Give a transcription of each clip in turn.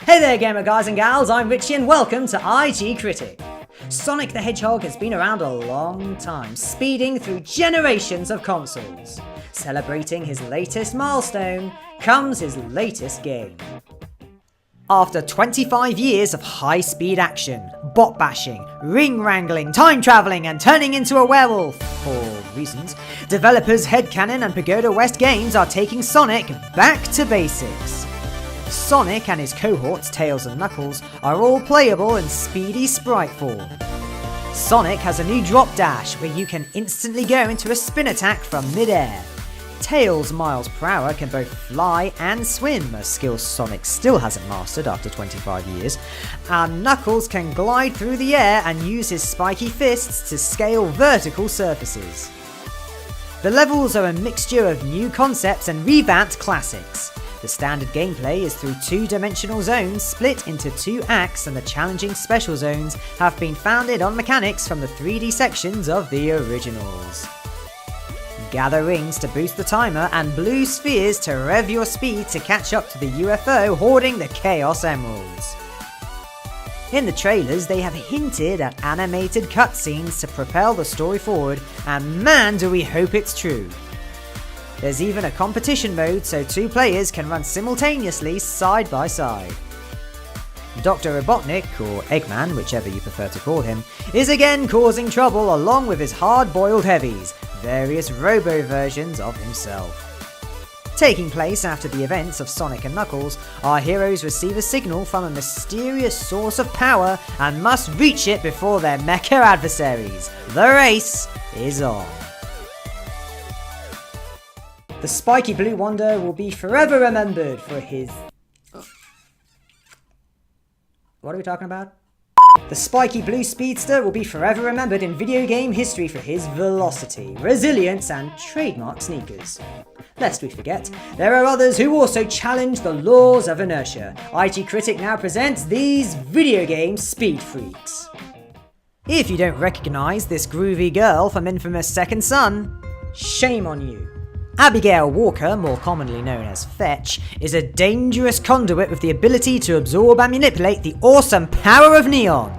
Hey there gamer guys and gals, I'm Richie and welcome to IG Critic. Sonic the Hedgehog has been around a long time, speeding through generations of consoles. Celebrating his latest milestone comes his latest game. After 25 years of high-speed action, bot bashing, ring wrangling, time travelling and turning into a werewolf, for reasons, developers Headcanon and Pagoda West Games are taking Sonic back to basics. Sonic and his cohorts Tails and Knuckles are all playable in speedy sprite form. Sonic has a new drop dash where you can instantly go into a spin attack from mid-air. Tails' miles per hour can both fly and swim, a skill Sonic still hasn't mastered after 25 years, and Knuckles can glide through the air and use his spiky fists to scale vertical surfaces. The levels are a mixture of new concepts and revamped classics. The standard gameplay is through two-dimensional zones split into two acts, and the challenging special zones have been founded on mechanics from the 3D sections of the originals. Gather rings to boost the timer and blue spheres to rev your speed to catch up to the UFO hoarding the Chaos Emeralds. In the trailers, they have hinted at animated cutscenes to propel the story forward, and man do we hope it's true. There's even a competition mode so two players can run simultaneously side by side. Dr. Robotnik, or Eggman, whichever you prefer to call him, is again causing trouble along with his hard-boiled heavies, various robo versions of himself. Taking place after the events of Sonic and Knuckles, our heroes receive a signal from a mysterious source of power and must reach it before their mecha adversaries. The race is on. The spiky blue wonder will be forever remembered for his... What are we talking about? The spiky blue speedster will be forever remembered in video game history for his velocity, resilience and trademark sneakers. Lest we forget, there are others who also challenge the laws of inertia. IG Critic now presents these video game speed freaks. If you don't recognise this groovy girl from infamous Second Son, shame on you. Abigail Walker, more commonly known as Fetch, is a dangerous conduit with the ability to absorb and manipulate the awesome power of neon.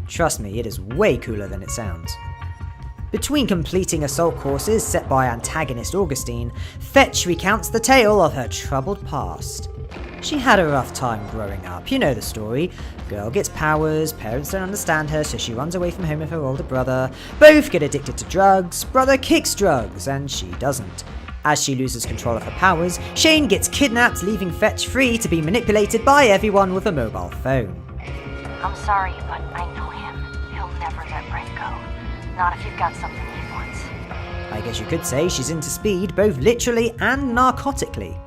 Trust me, it is way cooler than it sounds. Between completing assault courses set by antagonist Augustine, Fetch recounts the tale of her troubled past. She had a rough time growing up, you know the story. Girl gets powers, parents don't understand her so she runs away from home with her older brother, both get addicted to drugs, brother kicks drugs and she doesn't. As she loses control of her powers, Shane gets kidnapped, leaving Fetch free to be manipulated by everyone with a mobile phone. I'm sorry, but I know him. He'll never let Brent go. Not if you've got something he wants. I guess you could say she's into speed, both literally and narcotically.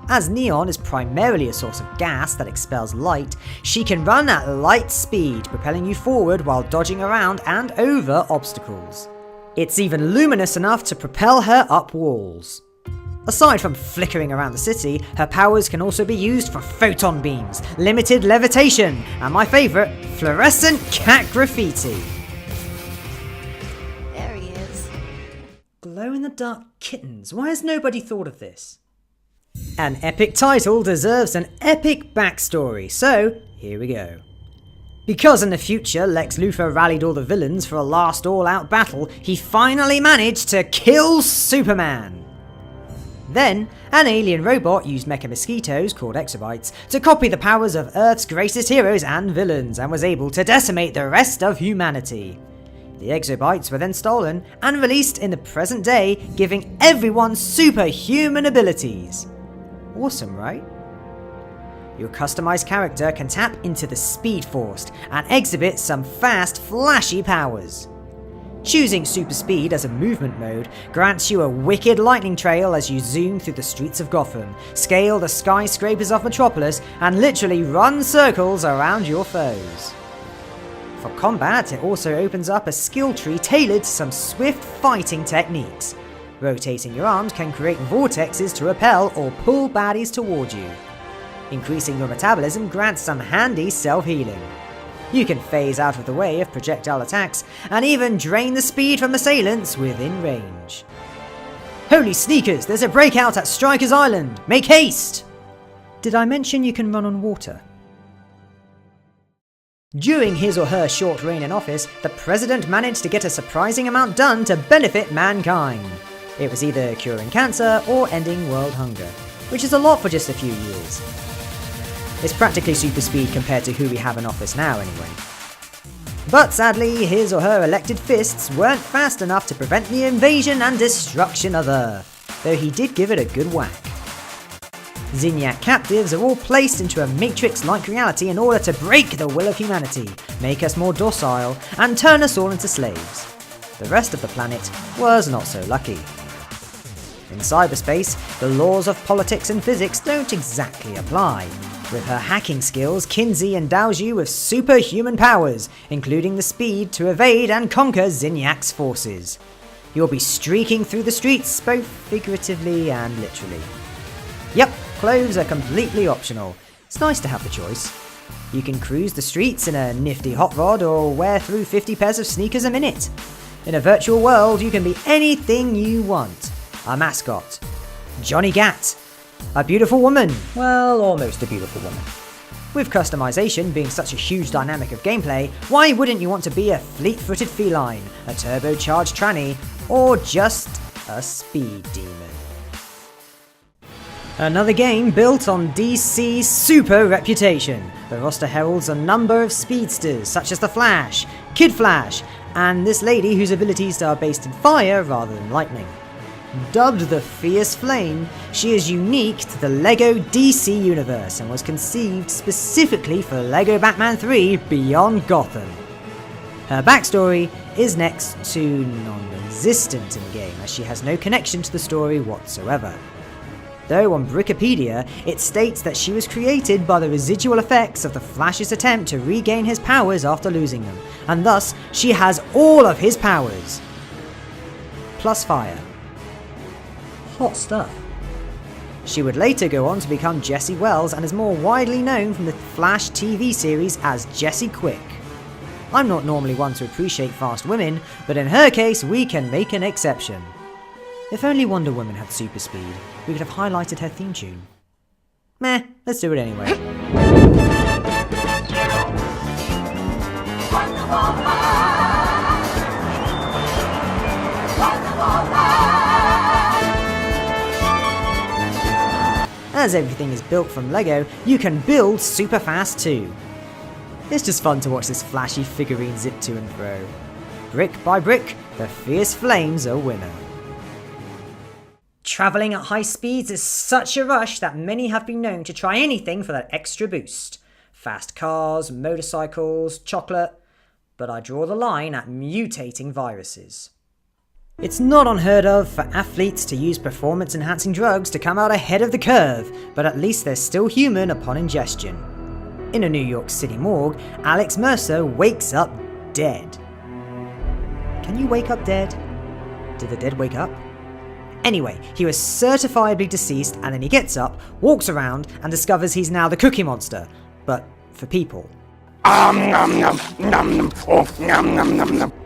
As neon is primarily a source of gas that expels light, she can run at light speed, propelling you forward while dodging around and over obstacles. It's even luminous enough to propel her up walls. Aside from flickering around the city, her powers can also be used for photon beams, limited levitation, and my favourite, fluorescent cat graffiti. There he is. Glow-in-the-dark kittens, why has nobody thought of this? An epic title deserves an epic backstory, so here we go. Because in the future Lex Luthor rallied all the villains for a last all-out battle, he finally managed to kill Superman. Then, an alien robot used mecha mosquitoes, called exobites, to copy the powers of Earth's greatest heroes and villains, and was able to decimate the rest of humanity. The exobites were then stolen and released in the present day, giving everyone superhuman abilities. Awesome, right? Your customized character can tap into the Speed Force and exhibit some fast, flashy powers. Choosing Super Speed as a movement mode grants you a wicked lightning trail as you zoom through the streets of Gotham, scale the skyscrapers of Metropolis, and literally run circles around your foes. For combat, it also opens up a skill tree tailored to some swift fighting techniques. Rotating your arms can create vortexes to repel or pull baddies toward you. Increasing your metabolism grants some handy self-healing. You can phase out of the way of projectile attacks, and even drain the speed from assailants within range. Holy sneakers, there's a breakout at Strikers Island! Make haste! Did I mention you can run on water? During his or her short reign in office, the president managed to get a surprising amount done to benefit mankind. It was either curing cancer or ending world hunger, which is a lot for just a few years. It's practically super speed compared to who we have in office now anyway. But sadly, his or her elected fists weren't fast enough to prevent the invasion and destruction of Earth, though he did give it a good whack. Zinyak captives are all placed into a matrix-like reality in order to break the will of humanity, make us more docile, and turn us all into slaves. The rest of the planet was not so lucky. In cyberspace, the laws of politics and physics don't exactly apply. With her hacking skills, Kinsey endows you with superhuman powers, including the speed to evade and conquer Zinyak's forces. You'll be streaking through the streets, both figuratively and literally. Yep, clothes are completely optional. It's nice to have the choice. You can cruise the streets in a nifty hot rod or wear through 50 pairs of sneakers a minute. In a virtual world, you can be anything you want. A mascot. Johnny Gat. A beautiful woman. Well, almost a beautiful woman. With customization being such a huge dynamic of gameplay, why wouldn't you want to be a fleet-footed feline, a turbocharged tranny, or just a speed demon? Another game built on DC's super reputation. The roster heralds a number of speedsters such as the Flash, Kid Flash, and this lady whose abilities are based in fire rather than lightning. Dubbed the Fierce Flame, she is unique to the LEGO DC universe and was conceived specifically for LEGO Batman 3 Beyond Gotham. Her backstory is next to non-existent in-game, as she has no connection to the story whatsoever. Though on Wikipedia, it states that she was created by the residual effects of the Flash's attempt to regain his powers after losing them, and thus she has all of his powers. Plus fire. Hot stuff. She would later go on to become Jessie Wells and is more widely known from the Flash TV series as Jessie Quick. I'm not normally one to appreciate fast women, but in her case we can make an exception. If only Wonder Woman had super speed, we could have highlighted her theme tune. Meh, let's do it anyway. As everything is built from LEGO, you can build super fast too. It's just fun to watch this flashy figurine zip to and fro. Brick by brick, the Fierce Flame's a winner. Travelling at high speeds is such a rush that many have been known to try anything for that extra boost. Fast cars, motorcycles, chocolate, but I draw the line at mutating viruses. It's not unheard of for athletes to use performance-enhancing drugs to come out ahead of the curve, but at least they're still human upon ingestion. In a New York City morgue, Alex Mercer wakes up dead. Can you wake up dead? Did the dead wake up? Anyway, he was certifiably deceased, and then he gets up, walks around, and discovers he's now the Cookie Monster, but for people.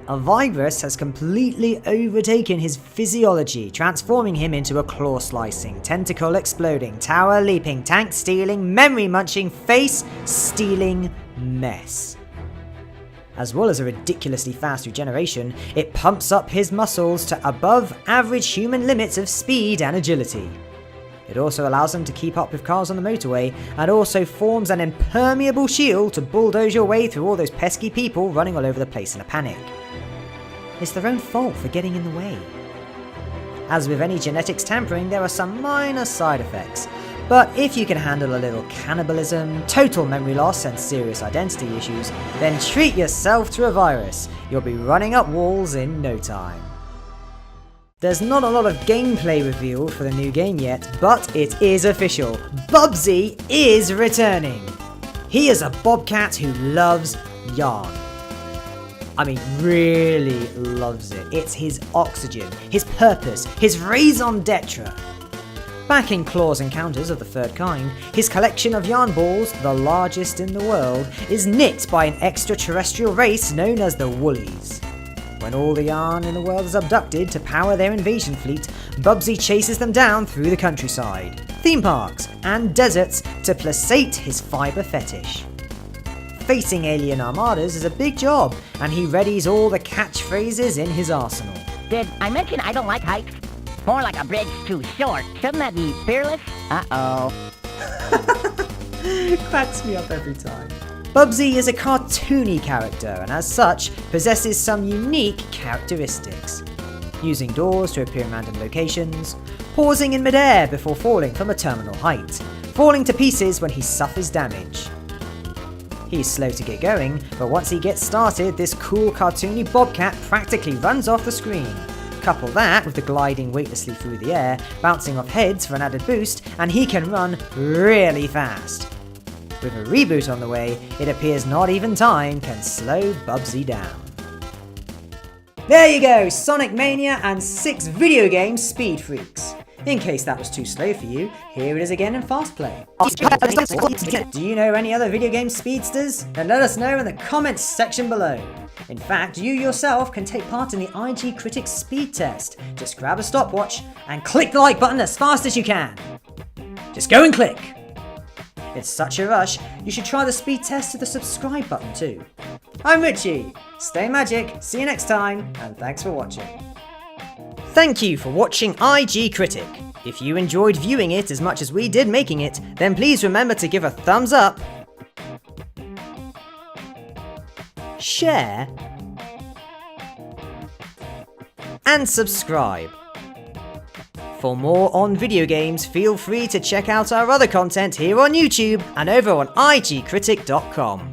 A virus has completely overtaken his physiology, transforming him into a claw-slicing, tentacle-exploding, tower-leaping, tank-stealing, memory-munching, face-stealing mess. As well as a ridiculously fast regeneration, it pumps up his muscles to above average human limits of speed and agility. It also allows them to keep up with cars on the motorway, and also forms an impermeable shield to bulldoze your way through all those pesky people running all over the place in a panic. It's their own fault for getting in the way. As with any genetics tampering, there are some minor side effects, but if you can handle a little cannibalism, total memory loss, and serious identity issues, then treat yourself to a virus. You'll be running up walls in no time. There's not a lot of gameplay revealed for the new game yet, but it is official. Bubsy is returning. He is a bobcat who loves yarn. I mean, really loves it. It's his oxygen, his purpose, his raison d'etre. Back in Claw's Encounters of the Third Kind, his collection of yarn balls, the largest in the world, is knit by an extraterrestrial race known as the Woolies. When all the yarn in the world is abducted to power their invasion fleet, Bubsy chases them down through the countryside. theme parks, and deserts to placate his fibre fetish. Facing alien armadas is a big job, and he readies all the catchphrases in his arsenal. Did I mention I don't like heights? More like a bridge too short. Shouldn't that be fearless? Uh-oh. Cracks me up every time. Bubsy is a cartoony character and as such possesses some unique characteristics. Using doors to appear in random locations, pausing in midair before falling from a terminal height, falling to pieces when he suffers damage. He's slow to get going, but once he gets started, this cool cartoony bobcat practically runs off the screen. Couple that with the gliding weightlessly through the air, bouncing off heads for an added boost, and he can run really fast. With a reboot on the way, it appears not even time can slow Bubsy down. There you go, Sonic Mania and 6 video game speed freaks. In case that was too slow for you, here it is again in fast play. Do you know any other video game speedsters? Then let us know in the comments section below. In fact, you yourself can take part in the IG Critics speed test. Just grab a stopwatch and click the like button as fast as you can. Just go and click. It's such a rush, you should try the speed test with the subscribe button too. I'm Richie. Stay magic, see you next time, and thanks for watching. Thank you for watching IG Critic. If you enjoyed viewing it as much as we did making it, then please remember to give a thumbs up, share, and subscribe. For more on video games, feel free to check out our other content here on YouTube and over on igcritic.com.